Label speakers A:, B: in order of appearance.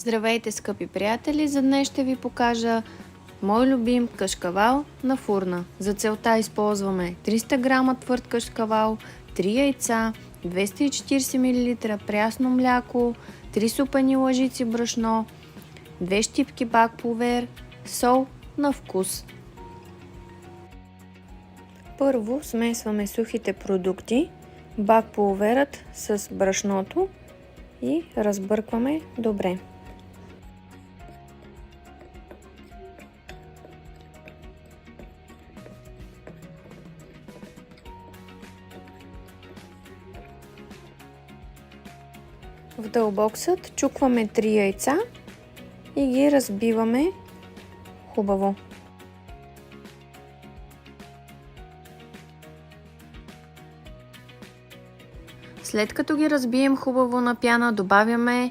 A: Здравейте, скъпи приятели! За днес ще ви покажа мой любим кашкавал на фурна. За целта използваме 300 грама твърд кашкавал, 3 яйца, 240 мл прясно мляко, 3 супени лъжици брашно, 2 щипки бак пулвер, сол на вкус. Първо смесваме сухите продукти, бак пулверът с брашното и разбъркваме добре. В дълбок съд чукваме 3 яйца и ги разбиваме хубаво. След като ги разбием хубаво на пяна, добавяме